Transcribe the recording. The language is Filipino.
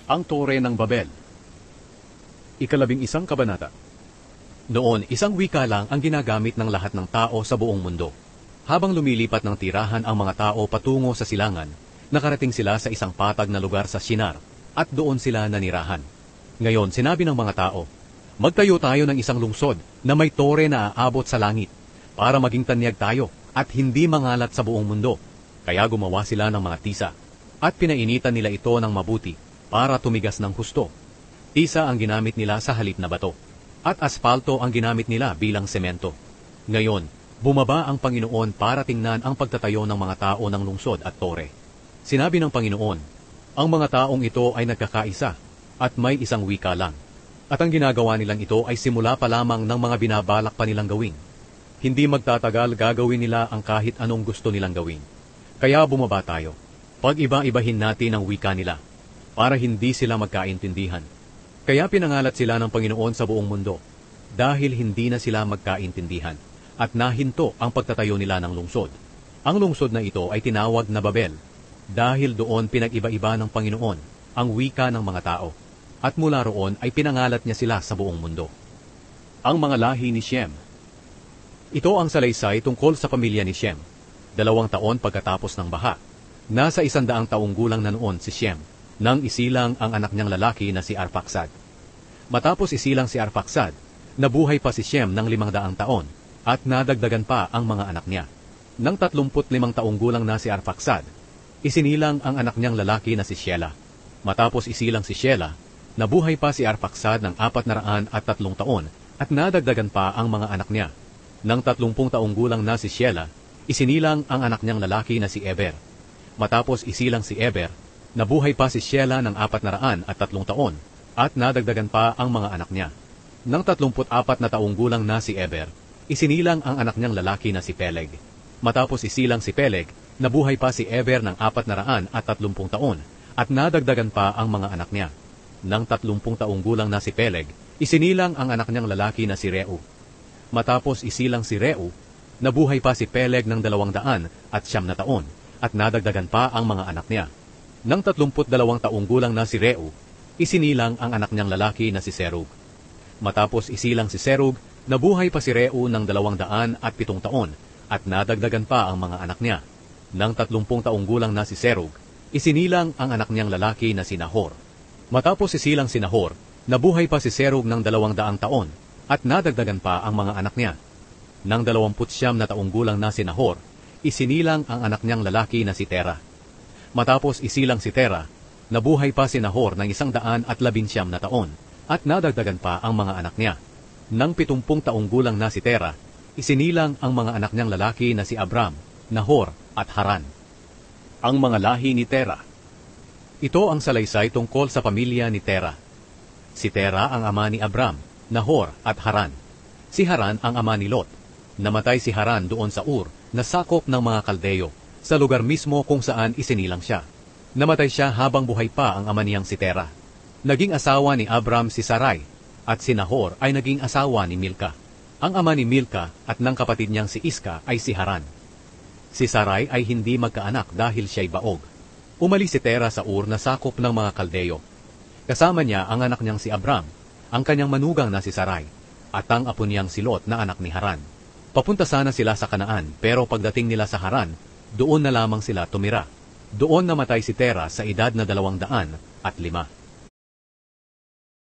Ang Tore ng Babel. Ikalabing-isang kabanata. Noon, isang wika lang ang ginagamit ng lahat ng tao sa buong mundo. Habang lumilipat ng tirahan ang mga tao patungo sa silangan, nakarating sila sa isang patag na lugar sa Shinar, at doon sila nanirahan. Ngayon, sinabi ng mga tao, magtayo tayo ng isang lungsod na may tore na aabot sa langit, para maging tanyag tayo at hindi mangalat sa buong mundo. Kaya gumawa sila ng mga tisa, at pinainitan nila ito ng mabuti, para tumigas ng husto. Tisa ang ginamit nila sa halip na bato, at aspalto ang ginamit nila bilang semento. Ngayon, bumaba ang Panginoon para tingnan ang pagtatayo ng mga tao ng lungsod at tore. Sinabi ng Panginoon, ang mga taong ito ay nagkakaisa, at may isang wika lang. At ang ginagawa nilang ito ay simula pa lamang ng mga binabalak pa nilang gawin. Hindi magtatagal gagawin nila ang kahit anong gusto nilang gawin. Kaya bumaba tayo. Pag-iba-ibahin natin ang wika nila, para hindi sila magkaintindihan. Kaya pinangalat sila ng Panginoon sa buong mundo, dahil hindi na sila magkaintindihan, at nahinto ang pagtatayo nila ng lungsod. Ang lungsod na ito ay tinawag na Babel, dahil doon pinag-iba-iba ng Panginoon ang wika ng mga tao, at mula roon ay pinangalat niya sila sa buong mundo. Ang mga lahi ni Shem. Ito ang salaysay tungkol sa pamilya ni Shem. 2 taon pagkatapos ng baha, nasa 100 taong gulang na noon si Shem, nang isilang ang anak niyang lalaki na si Arphaxad. Matapos isilang si Arphaxad, nabuhay pa si Shem ng 500 taon, at nadagdagan pa ang mga anak niya. Nang 35 taong gulang na si Arphaxad, isinilang ang anak niyang lalaki na si Shelah. Matapos isilang si Shelah, nabuhay pa si Arphaxad ng 403 taon, at nadagdagan pa ang mga anak niya. Nang 30 taong gulang na si Shelah, isinilang ang anak niyang lalaki na si Eber. Matapos isilang si Eber, nabuhay pa si Shelah ng 403 taon, at nadagdagan pa ang mga anak niya. Nang 34 na taong gulang na si Eber, isinilang ang anak niyang lalaki na si Peleg. Matapos isilang si Peleg, nabuhay pa si Eber ng 430 taon, at nadagdagan pa ang mga anak niya. Nang 30 taong gulang na si Peleg, isinilang ang anak niyang lalaki na si Reu. Matapos isilang si Reu, nabuhay pa si Peleg ng 200 taon, at nadagdagan pa ang mga anak niya. Nang 32 taong gulang na si Reu, isinilang ang anak niyang lalaki na si Serug. Matapos isilang si Serug, nabuhay pa si Reu ng 207 taon, at nadagdagan pa ang mga anak niya. Nang 30 taong gulang na si Serug, isinilang ang anak niyang lalaki na si Nahor. Matapos isilang si Nahor, nabuhay pa si Serug ng 200 taon, at nadagdagan pa ang mga anak niya. Nang 29 taong gulang na si Nahor, isinilang ang anak niyang lalaki na si Tera. Matapos isilang si Tera, nabuhay pa si Nahor ng 119 taon, at nadagdagan pa ang mga anak niya. Nang 70 taong gulang na si Tera, isinilang ang mga anak niyang lalaki na si Abram, Nahor, at Haran. Ang mga lahi ni Tera. Ito ang salaysay tungkol sa pamilya ni Tera. Si Tera ang ama ni Abram, Nahor, at Haran. Si Haran ang ama ni Lot. Namatay si Haran doon sa Ur, na sakop ng mga Kaldeyo, sa lugar mismo kung saan isinilang siya. Namatay siya habang buhay pa ang ama niyang si Tera. Naging asawa ni Abram si Sarai, at si Nahor ay naging asawa ni Milka. Ang ama ni Milka at ng kapatid niyang si Iska ay si Haran. Si Sarai ay hindi magkaanak dahil siya'y baog. Umalis si Tera sa Ur na sakop ng mga Kaldeyo. Kasama niya ang anak niyang si Abram, ang kanyang manugang na si Sarai, at ang apo niyang si Lot na anak ni Haran. Papunta sana sila sa Kanaan, pero pagdating nila sa Haran, doon na lamang sila tumira. Doon namatay si Tera sa edad na 205.